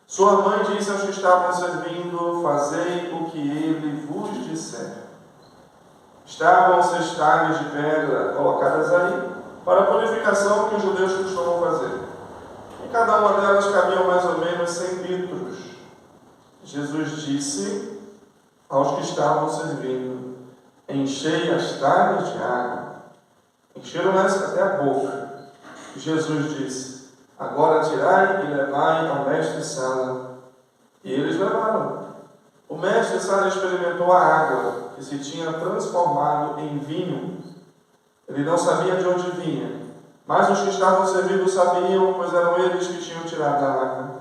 Sua mãe disse aos que estavam servindo: fazei o que ele vos disser. Estavam 6 talhas de pedra colocadas aí para a purificação que os judeus costumam fazer. Em cada uma delas cabiam mais ou menos 100 litros. Jesus disse aos que estavam servindo: enchei as talhas de água. Encheram-nas até a boca. Jesus disse: agora tirai e levai ao mestre-sala. E eles levaram. O mestre-sala experimentou a água que se tinha transformado em vinho. Ele não sabia de onde vinha, mas os que estavam servindo sabiam, pois eram eles que tinham tirado a água.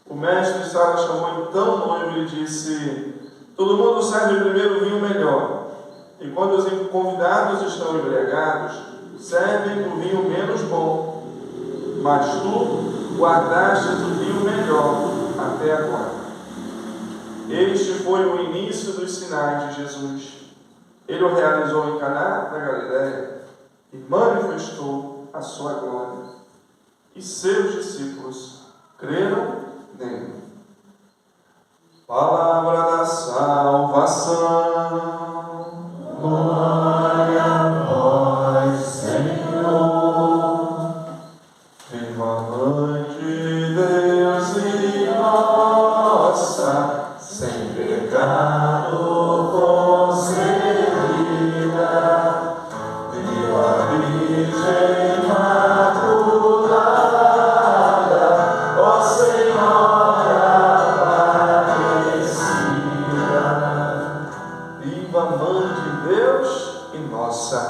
O mestre-sala chamou então o noivo e disse: todo mundo serve primeiro o vinho melhor, e quando os convidados estão embriagados, servem o vinho menos bom. Mas tu guardaste o vinho melhor até agora. Este foi o início dos sinais de Jesus. Ele o realizou em Caná da Galileia e manifestou a sua glória. E seus discípulos creram nele. Palavra da salvação. Glória a vós, Senhor. Viva Mãe de Deus e nossa, sem pecado concebida, viva Virgem Imaculada, ó Senhora Aparecida. Viva Mãe de Deus e nossa,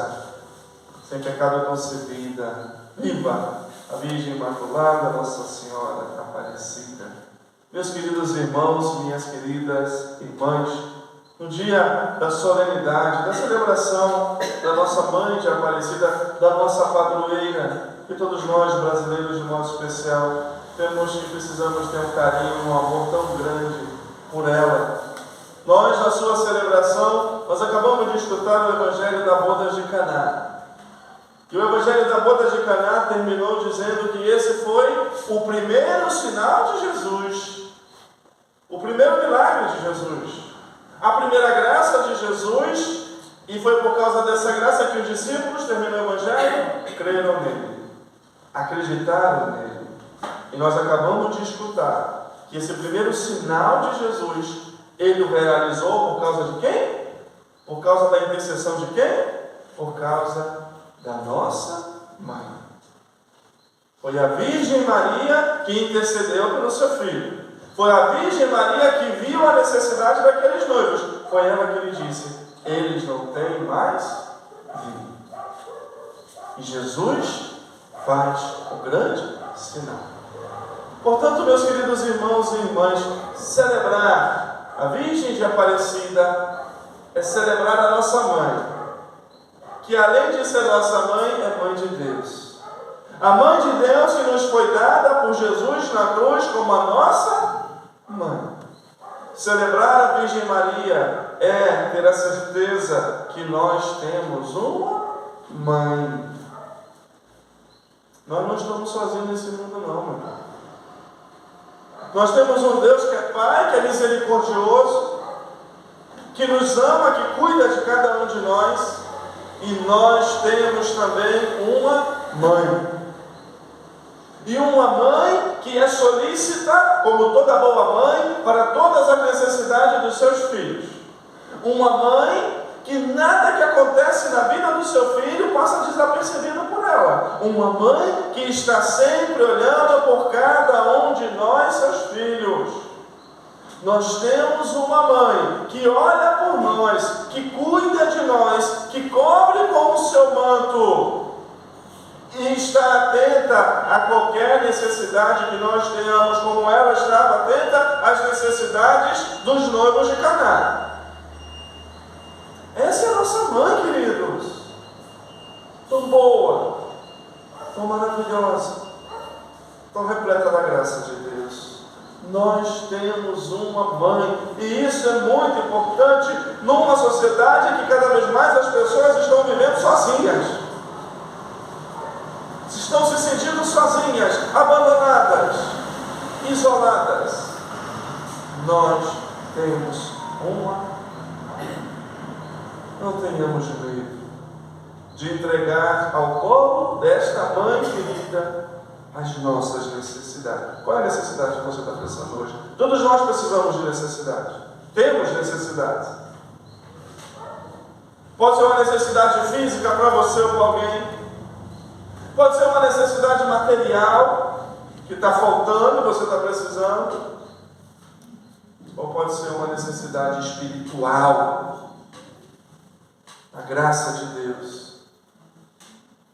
sem pecado concebida, viva a Virgem Imaculada, Nossa Senhora Aparecida. Meus queridos irmãos, minhas queridas irmãs, no dia da solenidade, da celebração da nossa Mãe de Aparecida, da nossa padroeira, que todos nós brasileiros de modo especial temos e precisamos ter um carinho, um amor tão grande por ela. Nós, na sua celebração, nós acabamos de escutar o Evangelho da Boda de Caná. E o Evangelho da Boda de Caná terminou dizendo que esse foi o primeiro sinal de Jesus, o primeiro milagre de Jesus, a primeira graça de Jesus, e foi por causa dessa graça que os discípulos, terminando o Evangelho, creram nele, acreditaram nele. E nós acabamos de escutar que esse primeiro sinal de Jesus, ele o realizou por causa de quem? Por causa da intercessão de quem? Por causa da nossa mãe. Foi a Virgem Maria que intercedeu pelo seu filho. Foi a Virgem Maria que viu a necessidade daqueles noivos. Foi ela que lhe disse: eles não têm mais vinho. E Jesus faz o grande sinal. Portanto, meus queridos irmãos e irmãs, celebrar a Virgem de Aparecida é celebrar a nossa mãe, que além de ser nossa mãe, é mãe de Deus. A mãe de Deus que nos foi dada por Jesus na cruz como a nossa mãe. Celebrar a Virgem Maria é ter a certeza que nós temos uma mãe. Nós não estamos sozinhos nesse mundo não, meu irmão. Nós temos um Deus que é Pai, que é misericordioso, que nos ama, que cuida de cada um de nós, e nós temos também uma mãe. E uma mãe que é solícita, como toda boa mãe, para todas as necessidades dos seus filhos. Uma mãe que nada que acontece na vida do seu filho passa desapercebido por ela. Uma mãe que está sempre olhando por cada um de nós, seus filhos. Nós temos uma mãe que olha por nós, que cuida de nós, que cobre com o seu manto e está atenta a qualquer necessidade que nós tenhamos, como ela estava atenta às necessidades dos noivos de Caná. Essa é a nossa mãe, queridos. Tão boa, tão maravilhosa, tão repleta da graça de Deus. Nós temos uma mãe, e isso é muito importante numa sociedade que cada vez mais as pessoas estão vivendo sozinhas. Estão se sentindo sozinhas, abandonadas, isoladas. Nós temos uma. Não tenhamos medo de entregar ao colo desta mãe querida as nossas necessidades. Qual é a necessidade que você está pensando hoje? Todos nós precisamos de necessidade. Temos necessidades. Pode ser uma necessidade física para você ou para alguém. Pode ser uma necessidade material que está faltando, você está precisando. Ou pode ser uma necessidade espiritual. A graça de Deus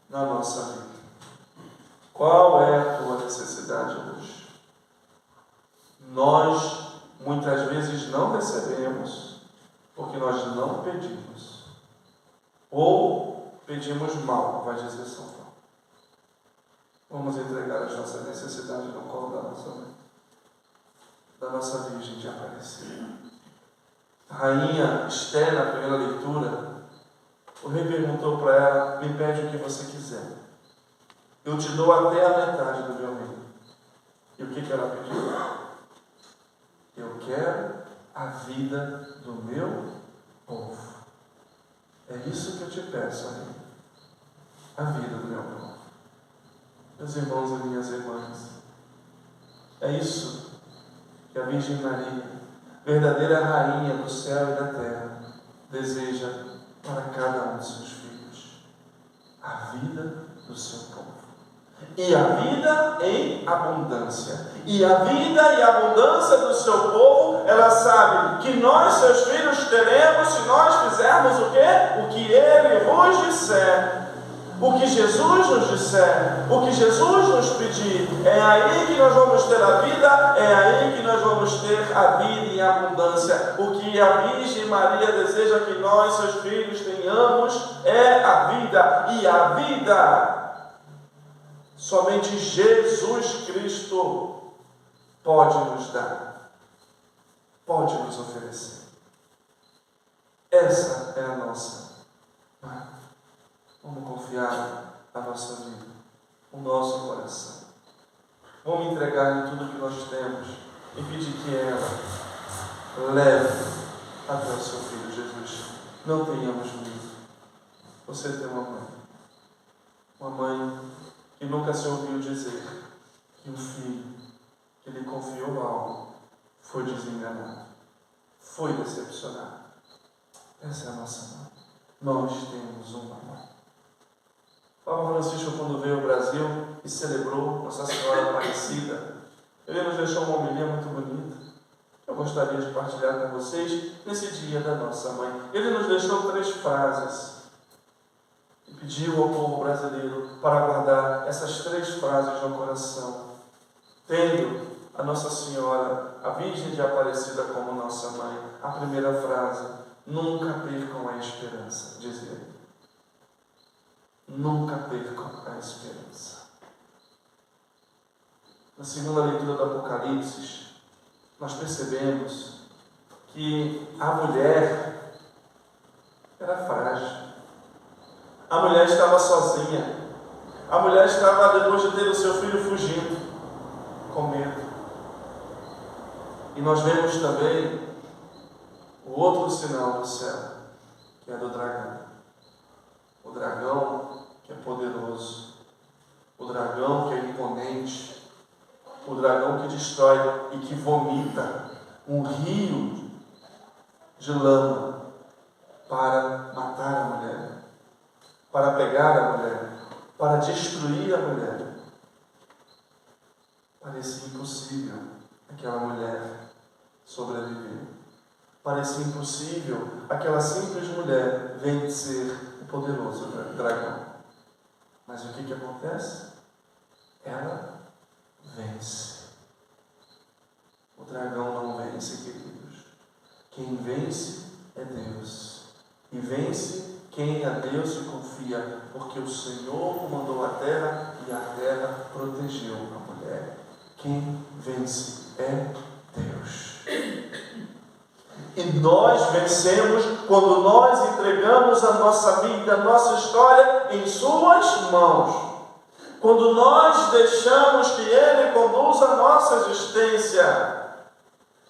na nossa vida. Qual é a tua necessidade hoje? Nós muitas vezes não recebemos porque nós não pedimos. Ou pedimos mal, vai dizer São Paulo. Vamos entregar as nossas necessidades no colo da nossa mãe, da nossa Virgem de Aparecida. A rainha Esther, na primeira leitura, o rei perguntou para ela: me pede o que você quiser, eu te dou até a metade do meu reino. E o que ela pediu? Eu quero a vida do meu povo. É isso que eu te peço, rainha. A vida do meu povo. Meus irmãos e minhas irmãs, é isso que a Virgem Maria, verdadeira rainha do céu e da terra, deseja para cada um de seus filhos: a vida do seu povo. E a vida em abundância. E a vida e a abundância do seu povo, ela sabe que nós, seus filhos, teremos se nós fizermos o quê? O que Ele vos disser. O que Jesus nos disser, o que Jesus nos pedir, é aí que nós vamos ter a vida, é aí que nós vamos ter a vida em abundância. O que a Virgem Maria deseja que nós, seus filhos, tenhamos é a vida. E a vida, somente Jesus Cristo pode nos dar, pode nos oferecer. Essa é a nossa mãe. Vamos confiar a nossa vida, o nosso coração. Vamos entregar-lhe tudo que nós temos e pedir que ela leve até o seu Filho Jesus. Não tenhamos medo. Você tem uma mãe que nunca se ouviu dizer que o filho que lhe confiou algo foi desenganado, foi decepcionado. Essa é a nossa mãe. Nós temos uma mãe. Papa Francisco, quando veio ao Brasil e celebrou Nossa Senhora Aparecida, ele nos deixou uma homilia muito bonita. Eu gostaria de partilhar com vocês nesse dia da nossa mãe. Ele nos deixou 3 frases e pediu ao povo brasileiro para guardar essas 3 frases no coração. tendo a Nossa Senhora, a Virgem de Aparecida como nossa mãe, a primeira frase: nunca percam a esperança, diz ele. Nunca percam a esperança. Na segunda leitura do Apocalipse, nós percebemos que a mulher era frágil. A mulher estava sozinha. A mulher estava, depois de ter o seu filho, fugindo, com medo. E nós vemos também o outro sinal do céu, que é do dragão. O dragão que é poderoso. O dragão que é imponente. O dragão que destrói e que vomita um rio de lama para matar a mulher, para pegar a mulher, para destruir a mulher. Parecia impossível aquela mulher sobreviver. Parecia impossível aquela simples mulher vencer o poderoso dragão. Mas o que acontece? Ela vence. O dragão não vence, queridos. Quem vence é Deus. E vence quem a Deus se confia, porque o Senhor comandou a terra e a terra protegeu a mulher. Quem vence é Deus. E nós vencemos quando nós entregamos a nossa vida, a nossa história em Suas mãos. Quando nós deixamos que Ele conduza a nossa existência.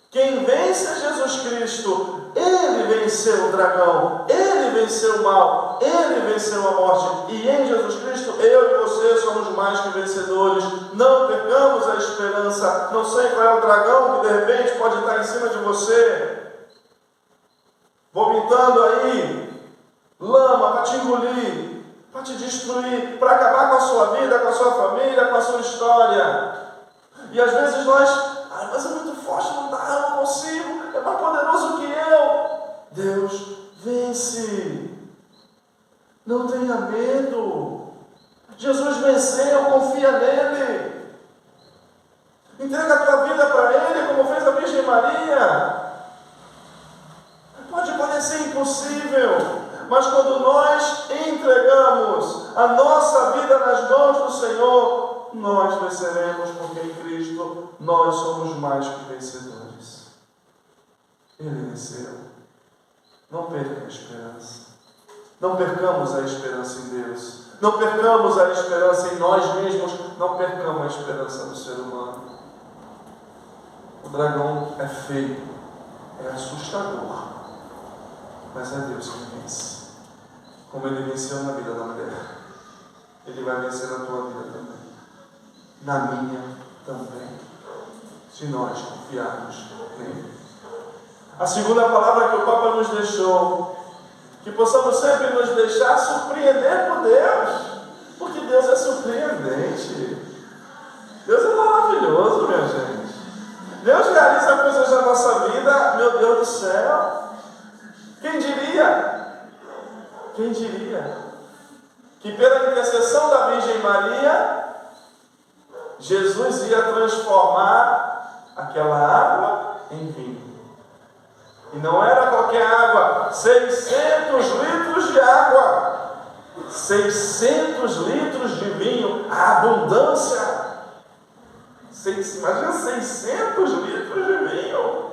Quem vence é Jesus Cristo. Ele venceu o dragão, Ele venceu o mal, Ele venceu a morte. E em Jesus Cristo, eu e você somos mais que vencedores. Não percamos a esperança. Não sei qual é o dragão que de repente pode estar em cima de você, vomitando aí lama para te engolir, para te destruir, para acabar com a sua vida, com a sua família, com a sua história. E às vezes nós, mas é muito forte, não dá, eu não consigo, é mais poderoso que eu. Deus vence. Não tenha medo. Jesus venceu, confia nele. Entrega a tua vida para Ele, como fez a Virgem Maria. Pode parecer impossível, mas quando nós entregamos a nossa vida nas mãos do Senhor, nós venceremos, porque em Cristo nós somos mais que vencedores. Ele venceu. Não perca a esperança. Não percamos a esperança em Deus. Não percamos a esperança em nós mesmos. Não percamos a esperança no ser humano. O dragão é feio, é assustador, mas é Deus que vence. Como Ele venceu na vida da mulher, Ele vai vencer na tua vida também, na minha também, se nós confiarmos nele. A segunda palavra que o Papa nos deixou, que possamos sempre nos deixar surpreender por Deus, porque Deus é surpreendente. Deus é maravilhoso, minha gente. Deus realiza coisas na nossa vida, meu Deus do céu. Quem diria? Quem diria que pela intercessão da Virgem Maria, Jesus ia transformar aquela água em vinho. E não era qualquer água, 600 litros de água, 600 litros de vinho, a abundância. Imagina 600 litros de vinho.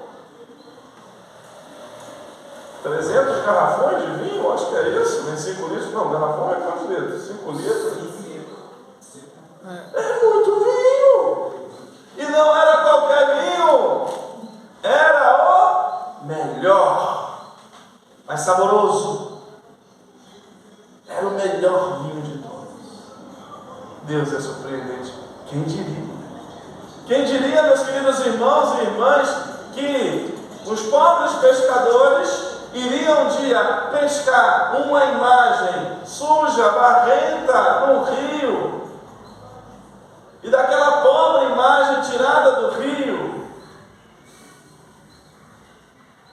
300 garrafões de vinho, acho que é isso, nem 5 litros, não, garrafão é quantos litros? 5 litros? É muito vinho! E não era qualquer vinho, era o melhor, mais saboroso, era o melhor vinho de todos. Deus é surpreendente, quem diria? Quem diria, meus queridos irmãos e irmãs, que os pobres pescadores iriam um dia pescar uma imagem suja, barrenta, no rio, e daquela pobre imagem tirada do rio,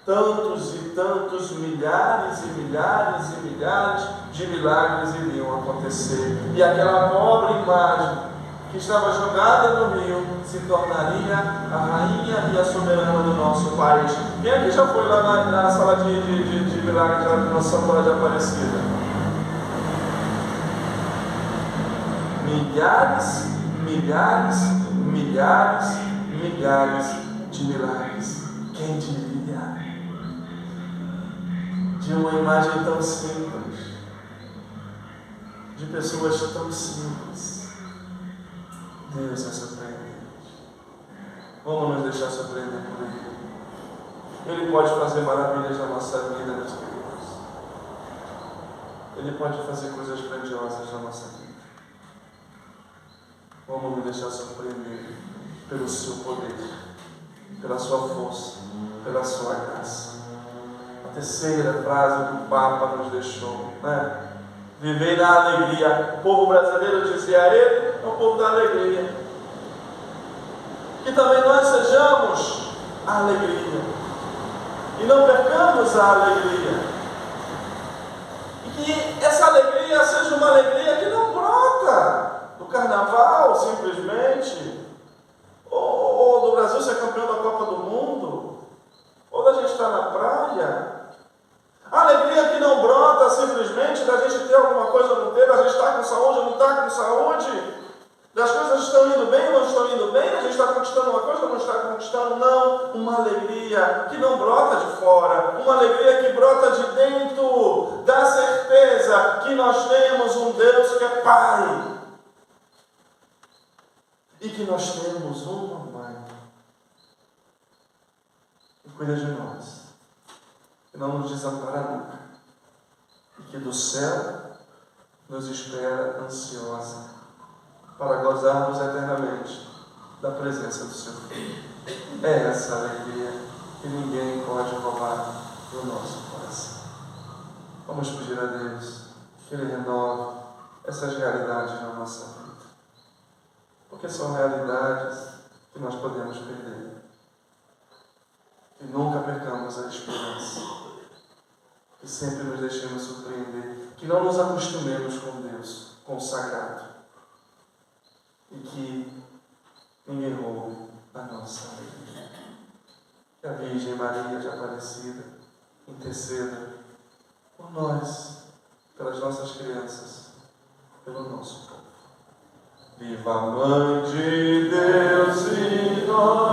tantos e tantos milhares e milhares e milhares de milagres iriam acontecer, e aquela pobre imagem que estava jogada no rio, se tornaria a rainha e a soberana do nosso país. Quem aqui já foi lá na sala de milagres da Nossa Senhora de Aparecida? Milhares, milhares, milhares, milhares de milagres. Quem diria? De uma imagem tão simples, de pessoas tão simples. Deus é surpreendente. Vamos nos deixar surpreender por Ele. Ele pode fazer maravilhas na nossa vida, meus queridos. Ele pode fazer coisas grandiosas na nossa vida. Vamos nos deixar surpreender pelo seu poder, pela sua força, pela sua graça. A terceira frase que o Papa nos deixou, né? Viver na alegria. O povo brasileiro dizia a ele, é o povo da alegria. Que também nós sejamos a alegria. E não percamos a alegria. E que essa alegria seja uma alegria que não brota do carnaval, simplesmente, ou do Brasil ser campeão da Copa do Mundo, ou da gente estar na praia. A alegria que não brota simplesmente da gente ter alguma coisa ou não ter, da gente estar com saúde ou não estar com saúde, das coisas estão indo bem ou não estão indo bem, a gente está conquistando uma coisa ou não está conquistando, não. Uma alegria que não brota de fora, uma alegria que brota de dentro, da certeza que nós temos um Deus que é Pai e que nós temos uma Mãe que cuida de nós, que não nos desampara nunca, e que do céu nos espera ansiosa para gozarmos eternamente da presença do seu Filho. É essa alegria que ninguém pode roubar do nosso coração. Vamos pedir a Deus que Ele renove essas realidades na nossa vida, porque são realidades que nós podemos perder. Que nunca percamos a esperança, que sempre nos deixemos surpreender, que não nos acostumemos com Deus, com o sagrado, e que ninguém roube a nossa alegria. Que a Virgem Maria de Aparecida interceda por nós, pelas nossas crianças, pelo nosso povo. Viva a Mãe de Deus e nós.